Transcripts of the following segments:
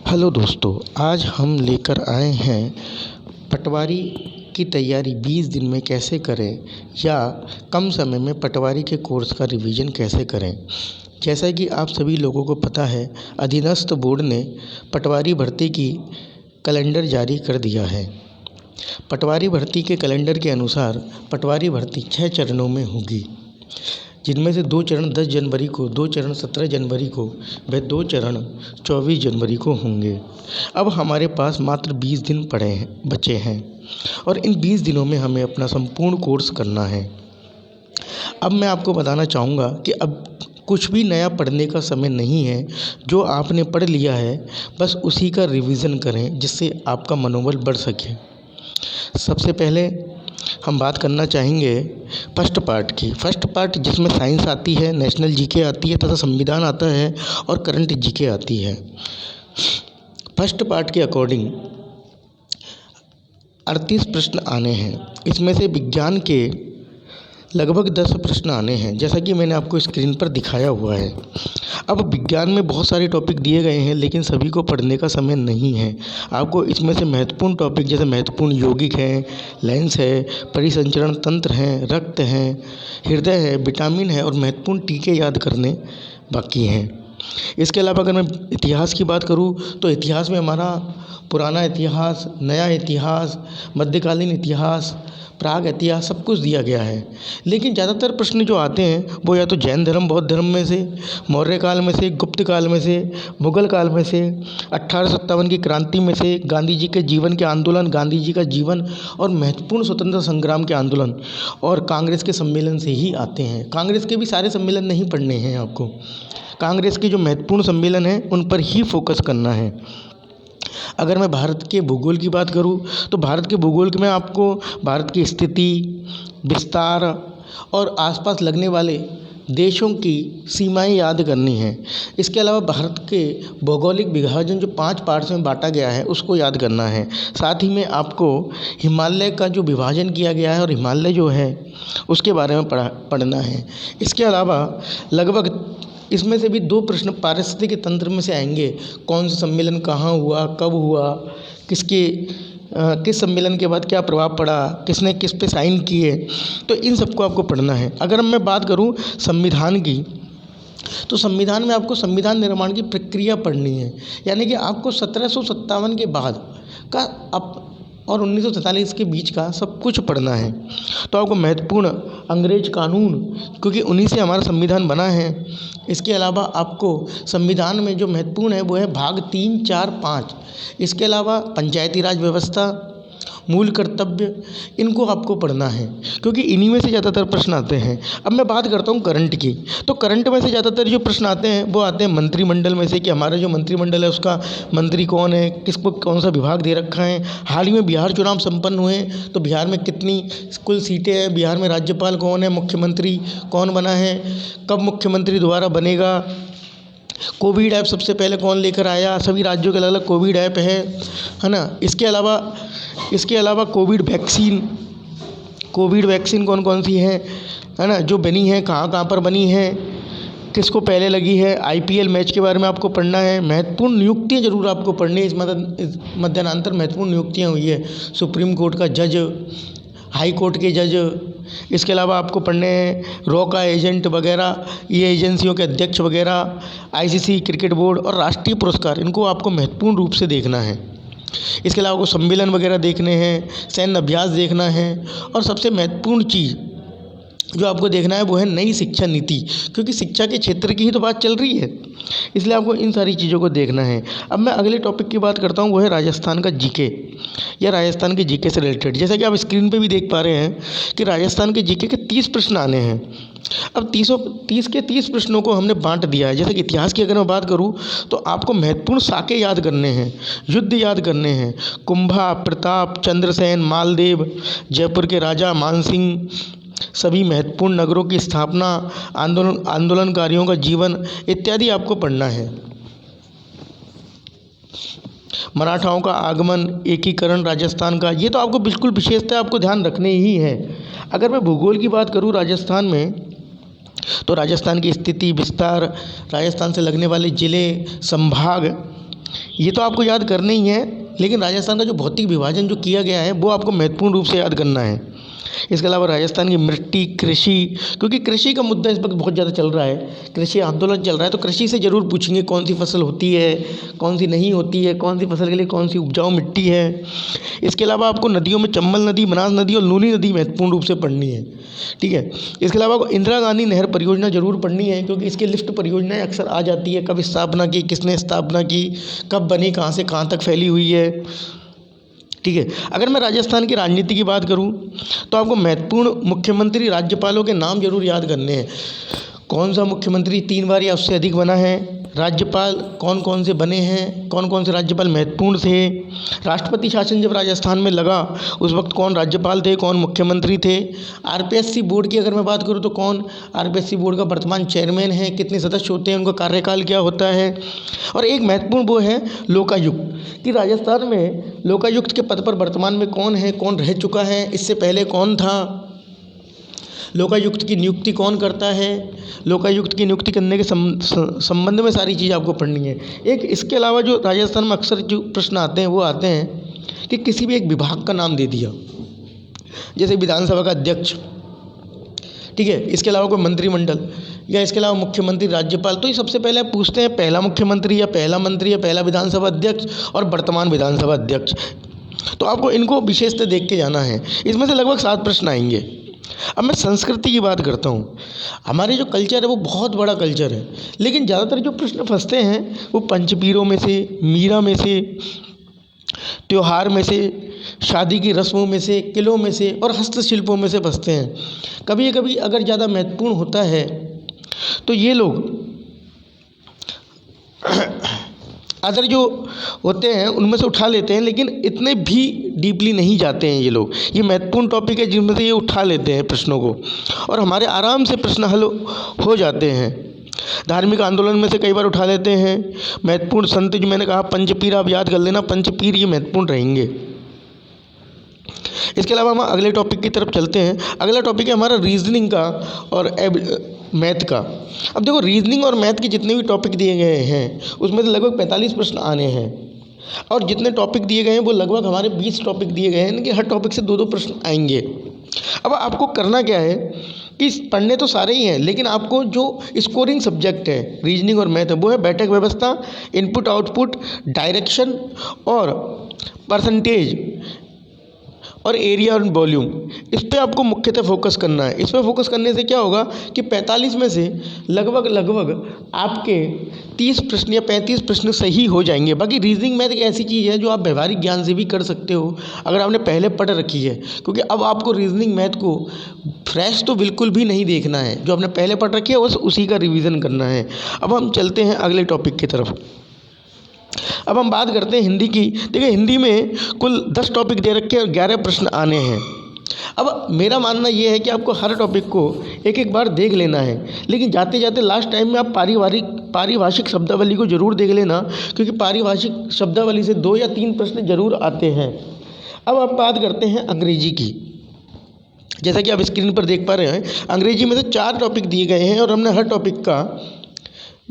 Hello दोस्तों, आज हम लेकर आए हैं पटवारी की तैयारी 20 दिन में कैसे करें या कम समय में पटवारी के कोर्स का रिवीजन कैसे करें। जैसा कि आप सभी लोगों को पता है, अधीनस्थ बोर्ड ने पटवारी भर्ती की कैलेंडर जारी कर दिया है। पटवारी भर्ती के कैलेंडर के अनुसार पटवारी भर्ती 6 चरणों में होगी, जिनमें से 2 चरण 10 जनवरी को, 2 चरण 17 जनवरी को व 2 चरण 24 जनवरी को होंगे। अब हमारे पास मात्र 20 दिन बचे हैं और इन 20 दिनों में हमें अपना संपूर्ण कोर्स करना है। अब मैं आपको बताना चाहूँगा कि अब कुछ भी नया पढ़ने का समय नहीं है। जो आपने पढ़ लिया है बस उसी का रिवीजन करें, जिससे आपका मनोबल बढ़ सके। सबसे पहले हम बात करना चाहेंगे फर्स्ट पार्ट की। फर्स्ट पार्ट जिसमें साइंस आती है, नेशनल जीके आती है तथा संविधान आता है और करंट जीके आती है। फर्स्ट पार्ट के अकॉर्डिंग 38 प्रश्न आने हैं। इसमें से विज्ञान के लगभग 10 प्रश्न आने हैं, जैसा कि मैंने आपको स्क्रीन पर दिखाया हुआ है। अब विज्ञान में बहुत सारे टॉपिक दिए गए हैं, लेकिन सभी को पढ़ने का समय नहीं है। आपको इसमें से महत्वपूर्ण टॉपिक जैसे महत्वपूर्ण यौगिक हैं, लेंस है, परिसंचरण तंत्र हैं, रक्त हैं, हृदय है, विटामिन है और महत्वपूर्ण टीके याद करने बाकी हैं। इसके अलावा अगर मैं इतिहास की बात करूं तो इतिहास में हमारा पुराना इतिहास, नया इतिहास, मध्यकालीन इतिहास, प्राग इतिहास सब कुछ दिया गया है। लेकिन ज़्यादातर प्रश्न जो आते हैं वो या तो जैन धर्म बौद्ध धर्म में से, मौर्य काल में से, गुप्त काल में से, मुगल काल में से, 1857 की क्रांति में से, गांधी जी के जीवन के आंदोलन, गांधी जी का जीवन और महत्वपूर्ण स्वतंत्रता संग्राम के आंदोलन और कांग्रेस के सम्मेलन से ही आते हैं। कांग्रेस के भी सारे सम्मेलन नहीं पढ़ने हैं आपको। कांग्रेस के जो महत्वपूर्ण सम्मेलन हैं उन पर ही फोकस करना है। अगर मैं भारत के भूगोल की बात करूं तो भारत के भूगोल में आपको भारत की स्थिति, विस्तार और आसपास लगने वाले देशों की सीमाएं याद करनी हैं। इसके अलावा भारत के भौगोलिक विभाजन जो 5 पार्ट्स में बांटा गया है उसको याद करना है। साथ ही में आपको हिमालय का जो विभाजन किया गया है और हिमालय जो है उसके बारे में पढ़ना है। इसके अलावा लगभग इसमें से भी 2 प्रश्न पारिस्थितिकी तंत्र में से आएंगे। कौन सा सम्मेलन कहाँ हुआ, कब हुआ, किस सम्मेलन के बाद क्या प्रभाव पड़ा, किसने किस पे साइन किए, तो इन सबको आपको पढ़ना है। अगर मैं बात करूं संविधान की तो संविधान में आपको संविधान निर्माण की प्रक्रिया पढ़नी है। यानी कि आपको 1757 के बाद का और 1947 के बीच का सब कुछ पढ़ना है। तो आपको महत्वपूर्ण अंग्रेज कानून, क्योंकि उन्हीं से हमारा संविधान बना है। इसके अलावा आपको संविधान में जो महत्वपूर्ण है वो है भाग 3, 4, 5। इसके अलावा पंचायती राज व्यवस्था, मूल कर्तव्य, इनको आपको पढ़ना है, क्योंकि इन्हीं में से ज़्यादातर प्रश्न आते हैं। अब मैं बात करता हूँ करंट की। तो करंट में से ज़्यादातर जो प्रश्न आते हैं वो आते हैं मंत्रिमंडल में से, कि हमारा जो मंत्रिमंडल है उसका मंत्री कौन है, किसको कौन सा विभाग दे रखा है। हाल ही में बिहार चुनाव संपन्न हुए, तो बिहार में कितनी कुल सीटें हैं, बिहार में राज्यपाल कौन है, मुख्यमंत्री कौन बना है, कब मुख्यमंत्री दोबारा बनेगा, कोविड ऐप सबसे पहले कौन लेकर आया, सभी राज्यों के अलग अलग कोविड ऐप है ना। इसके अलावा कोविड वैक्सीन कौन कौन सी है ना, जो बनी है, कहाँ कहाँ पर बनी है, किसको पहले लगी है। आईपीएल मैच के बारे में आपको पढ़ना है। महत्वपूर्ण नियुक्तियाँ जरूर आपको पढ़नी है। इस मध्यानांतर महत्वपूर्ण नियुक्तियाँ हुई है, सुप्रीम कोर्ट का जज, हाई कोर्ट के जज। इसके अलावा आपको पढ़ने हैं रॉ का एजेंट वगैरह, ये एजेंसियों के अध्यक्ष वगैरह, आईसीसी, क्रिकेट बोर्ड और राष्ट्रीय पुरस्कार, इनको आपको महत्वपूर्ण रूप से देखना है। इसके अलावा आपको सम्मेलन वगैरह देखने हैं, सैन्य अभ्यास देखना है और सबसे महत्वपूर्ण चीज़ जो आपको देखना है वो है नई शिक्षा नीति, क्योंकि शिक्षा के क्षेत्र की ही तो बात चल रही है, इसलिए आपको इन सारी चीज़ों को देखना है। अब मैं अगले टॉपिक की बात करता हूँ, वो है राजस्थान का जीके या राजस्थान के जीके से रिलेटेड। जैसा कि आप स्क्रीन पे भी देख पा रहे हैं कि राजस्थान के जीके के 30 प्रश्न आने हैं। अब 30 प्रश्नों को हमने बांट दिया है। जैसे कि इतिहास की अगर मैं बात करूं तो आपको महत्वपूर्ण साके याद करने हैं, युद्ध याद करने हैं, कुंभा, प्रताप, चंद्रसेन, मालदेव, जयपुर के राजा मानसिंह, सभी महत्वपूर्ण नगरों की स्थापना, आंदोलनकारियों का जीवन इत्यादि आपको पढ़ना है। मराठाओं का आगमन, एकीकरण राजस्थान का, ये तो आपको बिल्कुल विशेषता आपको ध्यान रखने ही है। अगर मैं भूगोल की बात करूं राजस्थान में, तो राजस्थान की स्थिति, विस्तार, राजस्थान से लगने वाले ज़िले, संभाग, ये तो आपको याद करना ही है, लेकिन राजस्थान का जो भौतिक विभाजन जो किया गया है वो आपको महत्वपूर्ण रूप से याद करना है। इसके अलावा राजस्थान की मिट्टी, कृषि, क्योंकि कृषि का मुद्दा इस वक्त बहुत ज़्यादा चल रहा है, कृषि आंदोलन चल रहा है, तो कृषि से ज़रूर पूछेंगे कौन सी फसल होती है, कौन सी नहीं होती है, कौन सी फसल के लिए कौन सी उपजाऊ मिट्टी है। इसके अलावा आपको नदियों में चंबल नदी, बनास नदी और लूनी नदी महत्वपूर्ण रूप से पढ़नी है, ठीक है। इसके अलावा आपको इंदिरा गांधी नहर परियोजना ज़रूर पढ़नी है, क्योंकि इसकी लिफ्ट परियोजनाएं अक्सर आ जाती है, कब स्थापना की, किसने स्थापना की, कब बनी, कहाँ से कहाँ तक फैली हुई है, ठीक है। अगर मैं राजस्थान की राजनीति की बात करूं तो आपको महत्वपूर्ण मुख्यमंत्री, राज्यपालों के नाम जरूर याद करने हैं। कौन सा मुख्यमंत्री 3 बार या उससे अधिक बना है, राज्यपाल कौन कौन से बने हैं, कौन कौन से राज्यपाल महत्वपूर्ण थे, राष्ट्रपति शासन जब राजस्थान में लगा उस वक्त कौन राज्यपाल थे, कौन मुख्यमंत्री थे। आरपीएससी बोर्ड की अगर मैं बात करूं तो कौन आरपीएससी बोर्ड का वर्तमान चेयरमैन है, कितने सदस्य होते हैं, उनका कार्यकाल क्या होता है। और एक महत्वपूर्ण वो है लोकायुक्त, कि राजस्थान में लोकायुक्त के पद पर वर्तमान में कौन है, कौन रह चुका है, इससे पहले कौन था, लोकायुक्त की नियुक्ति कौन करता है, लोकायुक्त की नियुक्ति करने के संबंध में सारी चीज़ आपको पढ़नी है। एक इसके अलावा जो राजस्थान में अक्सर जो प्रश्न आते हैं वो आते हैं कि किसी भी एक विभाग का नाम दे दिया, जैसे विधानसभा का अध्यक्ष, ठीक है, इसके अलावा कोई मंत्रिमंडल, या इसके अलावा मुख्यमंत्री, राज्यपाल, तो ये सबसे पहले आप पूछते हैं पहला मुख्यमंत्री या पहला मंत्री या पहला विधानसभा अध्यक्ष और वर्तमान विधानसभा अध्यक्ष। तो आपको इनको विशेषता देख के जाना है। इसमें से लगभग 7 प्रश्न आएंगे। अब मैं संस्कृति की बात करता हूँ। हमारे जो कल्चर है वो बहुत बड़ा कल्चर है, लेकिन ज़्यादातर जो प्रश्न फंसते हैं वो पंचपीरों में से, मीरा में से, त्योहार में से, शादी की रस्मों में से, किलों में से और हस्तशिल्पों में से फंसते हैं। कभी कभी अगर ज़्यादा महत्वपूर्ण होता है तो ये लोग अदर जो होते हैं उनमें से उठा लेते हैं, लेकिन इतने भी डीपली नहीं जाते हैं ये लोग। ये महत्वपूर्ण टॉपिक है जिनमें से ये उठा लेते हैं प्रश्नों को, और हमारे आराम से प्रश्न हल हो जाते हैं। धार्मिक आंदोलन में से कई बार उठा लेते हैं। महत्वपूर्ण संत जो मैंने कहा पंचपीर, आप याद कर लेना, पंचपीर ये महत्वपूर्ण रहेंगे। इसके अलावा हम अगले टॉपिक की तरफ चलते हैं। अगला टॉपिक है हमारा रीजनिंग का और मैथ का। अब देखो, रीजनिंग और मैथ के जितने भी टॉपिक दिए गए हैं उसमें से लगभग 45 प्रश्न आने हैं, और जितने टॉपिक दिए गए हैं वो लगभग हमारे 20 टॉपिक दिए गए हैं कि हर टॉपिक से 2-2 प्रश्न आएंगे। अब आपको करना क्या है कि पढ़ने तो सारे ही हैं, लेकिन आपको जो स्कोरिंग सब्जेक्ट है रीजनिंग और मैथ है वो है बैठक व्यवस्था, इनपुट आउटपुट, डायरेक्शन और परसेंटेज और एरिया और वॉल्यूम। इस पे आपको मुख्यतः फोकस करना है। इस पे फोकस करने से क्या होगा कि 45 में से लगभग आपके 30 प्रश्न या 35 प्रश्न सही हो जाएंगे। बाकी रीजनिंग मैथ एक ऐसी चीज़ है जो आप व्यवहारिक ज्ञान से भी कर सकते हो अगर आपने पहले पढ़ रखी है, क्योंकि अब आपको रीजनिंग मैथ को फ्रेश तो बिल्कुल भी नहीं देखना है, जो आपने पहले पढ़ रखी है बस उसी का रिविज़न करना है। अब हम चलते हैं अगले टॉपिक की तरफ। अब हम बात करते हैं हिंदी की। देखिए, हिंदी में कुल 10 टॉपिक दे रखे हैं और 11 प्रश्न आने हैं। अब मेरा मानना ये है कि आपको हर टॉपिक को एक एक बार देख लेना है, लेकिन जाते जाते लास्ट टाइम में आप पारिभाषिक शब्दावली को ज़रूर देख लेना, क्योंकि पारिभाषिक शब्दावली से 2 या 3 प्रश्न जरूर आते हैं। अब आप बात करते हैं अंग्रेजी की। जैसा कि आप स्क्रीन पर देख पा रहे हैं, अंग्रेजी में से 4 टॉपिक दिए गए हैं और हमने हर टॉपिक का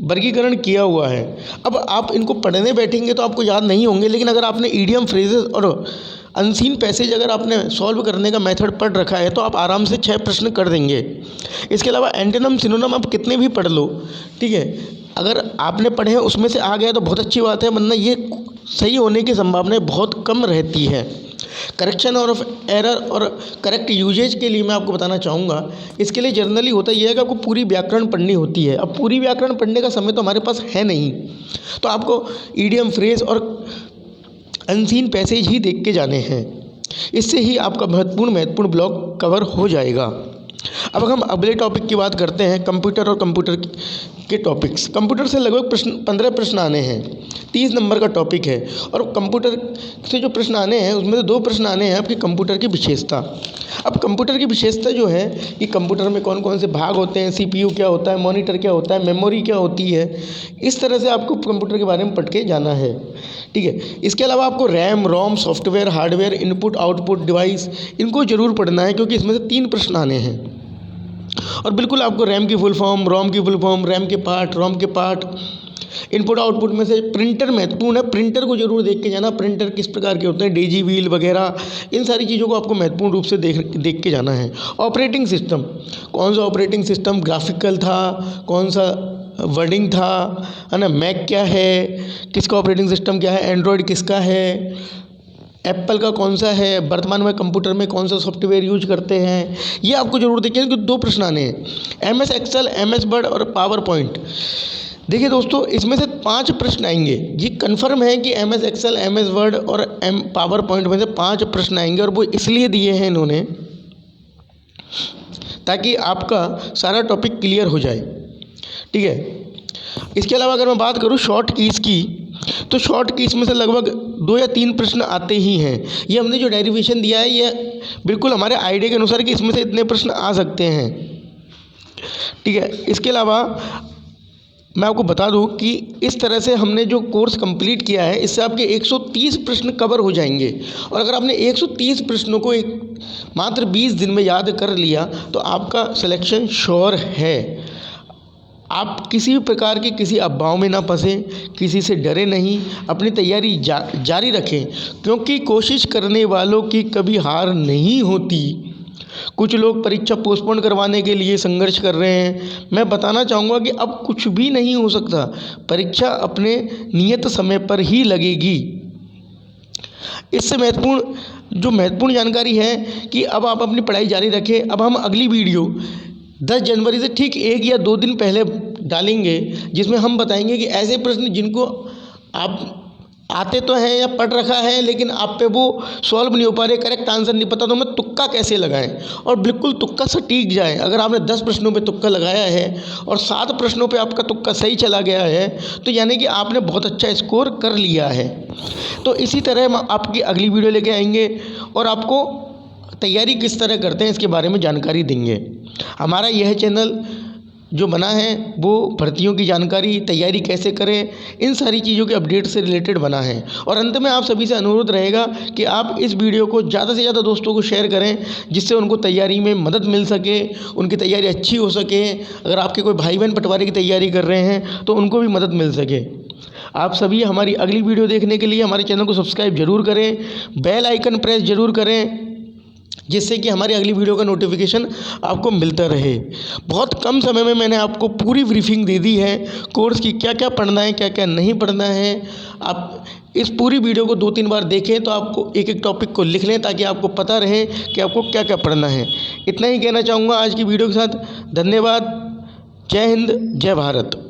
वर्गीकरण किया हुआ है। अब आप इनको पढ़ने बैठेंगे तो आपको याद नहीं होंगे, लेकिन अगर आपने ईडियम, फ्रेजेस और अनसीन पैसेज अगर आपने सॉल्व करने का मेथड पढ़ रखा है तो आप आराम से 6 प्रश्न कर देंगे। इसके अलावा एंटोनिम, सिनोनिम आप कितने भी पढ़ लो, ठीक है, अगर आपने पढ़े हैं उसमें से आ गया तो बहुत अच्छी बात है, वरना ये सही होने की संभावनाएं बहुत कम रहती है। करेक्शन और ऑफ एरर और करेक्ट यूजेज के लिए मैं आपको बताना चाहूँगा, इसके लिए जनरली होता यह है कि आपको पूरी व्याकरण पढ़नी होती है। अब पूरी व्याकरण पढ़ने का समय तो हमारे पास है नहीं, तो आपको ईडियम, फ्रेज और अनसीन पैसेज ही देख के जाने हैं। इससे ही आपका महत्वपूर्ण ब्लॉक कवर हो जाएगा। अब हम अगले टॉपिक की बात करते हैं, कंप्यूटर और कंप्यूटर के टॉपिक्स। कंप्यूटर से लगभग 15 प्रश्न आने हैं, 30 नंबर का टॉपिक है, और कंप्यूटर से जो प्रश्न आने हैं उसमें से 2 प्रश्न आने हैं आपके कंप्यूटर की विशेषता। अब कंप्यूटर की विशेषता जो है कि कंप्यूटर में कौन कौन से भाग होते हैं, सीपीयू क्या होता है, मॉनिटर क्या होता है, मेमोरी क्या होती है, इस तरह से आपको कंप्यूटर के बारे में पढ़ के जाना है, ठीक है। इसके अलावा आपको RAM, ROM, software, hardware, input output device, इनको ज़रूर पढ़ना है, क्योंकि इसमें से 3 प्रश्न आने हैं। और बिल्कुल आपको रैम की फुल फॉर्म, रोम की फुल फॉर्म, रैम के पार्ट, रोम के पार्ट, इनपुट आउटपुट में से प्रिंटर महत्वपूर्ण है, प्रिंटर को जरूर देख के जाना, प्रिंटर किस प्रकार के होते हैं, डेजी व्हील वगैरह, इन सारी चीज़ों को आपको महत्वपूर्ण रूप से देख के जाना है। ऑपरेटिंग सिस्टम, कौन सा ऑपरेटिंग सिस्टम ग्राफिकल था, कौन सा वर्डिंग था, है ना, मैक क्या है, किसका ऑपरेटिंग सिस्टम क्या है, एंड्रॉयड किसका है, एप्पल का कौन सा है, वर्तमान में कंप्यूटर में कौन सा सॉफ्टवेयर यूज करते हैं, ये आपको जरूर देखिए क्योंकि 2 प्रश्न आने हैं, MS एक्सेल, MS वर्ड और पावर पॉइंट। देखिए दोस्तों, इसमें से 5 प्रश्न आएंगे, ये कन्फर्म है कि MS एक्सेल, MS वर्ड और पावर पॉइंट में से 5 प्रश्न आएंगे, और वो इसलिए दिए हैं इन्होंने ताकि आपका सारा टॉपिक क्लियर हो जाए, ठीक है। इसके अलावा अगर मैं बात करूँ शॉर्ट कीज़ की, तो शॉर्ट कीज में से लगभग 2 या 3 प्रश्न आते ही हैं। ये हमने जो डेरिवेशन दिया है ये बिल्कुल हमारे आइडिया के अनुसार कि इसमें से इतने प्रश्न आ सकते हैं, ठीक है। इसके अलावा मैं आपको बता दूं कि इस तरह से हमने जो कोर्स कंप्लीट किया है इससे आपके 130 प्रश्न कवर हो जाएंगे, और अगर आपने 130 प्रश्नों को मात्र 20 दिन में याद कर लिया तो आपका सिलेक्शन श्योर है। आप किसी भी प्रकार के किसी अफवाहों में ना फंसें, किसी से डरे नहीं, अपनी तैयारी जारी रखें, क्योंकि कोशिश करने वालों की कभी हार नहीं होती। कुछ लोग परीक्षा पोस्टपोन करवाने के लिए संघर्ष कर रहे हैं। मैं बताना चाहूँगा कि अब कुछ भी नहीं हो सकता, परीक्षा अपने नियत समय पर ही लगेगी। इससे महत्वपूर्ण जानकारी है कि अब आप अपनी पढ़ाई जारी रखें। अब हम अगली वीडियो 10 जनवरी से ठीक 1 या 2 दिन पहले डालेंगे, जिसमें हम बताएंगे कि ऐसे प्रश्न जिनको आप आते तो हैं या पढ़ रखा है लेकिन आप पे वो सॉल्व नहीं हो पा रहे, करेक्ट आंसर नहीं पता, तो हमें तुक्का कैसे लगाएं और बिल्कुल तुक्का सटीक जाए। अगर आपने 10 प्रश्नों पे तुक्का लगाया है और 7 प्रश्नों पे आपका तुक्का सही चला गया है तो यानी कि आपने बहुत अच्छा स्कोर कर लिया है। तो इसी तरह हम आपकी अगली वीडियो लेके आएंगे और आपको तैयारी किस तरह करते हैं इसके बारे में जानकारी देंगे। हमारा यह चैनल जो बना है वो भर्तियों की जानकारी, तैयारी कैसे करें, इन सारी चीज़ों के अपडेट से रिलेटेड बना है। और अंत में आप सभी से अनुरोध रहेगा कि आप इस वीडियो को ज़्यादा से ज़्यादा दोस्तों को शेयर करें, जिससे उनको तैयारी में मदद मिल सके, उनकी तैयारी अच्छी हो सके। अगर आपके कोई भाई बहन पटवारी की तैयारी कर रहे हैं तो उनको भी मदद मिल सके। आप सभी हमारी अगली वीडियो देखने के लिए हमारे चैनल को सब्सक्राइब जरूर करें, बेल आइकन प्रेस जरूर करें, जिससे कि हमारी अगली वीडियो का नोटिफिकेशन आपको मिलता रहे। बहुत कम समय में मैंने आपको पूरी ब्रीफिंग दे दी है कोर्स की, क्या क्या पढ़ना है, क्या क्या नहीं पढ़ना है। आप इस पूरी वीडियो को 2-3 बार देखें तो आपको एक एक टॉपिक को लिख लें ताकि आपको पता रहे कि आपको क्या क्या पढ़ना है। इतना ही कहना चाहूँगा आज की वीडियो के साथ। धन्यवाद। जय हिंद, जय भारत।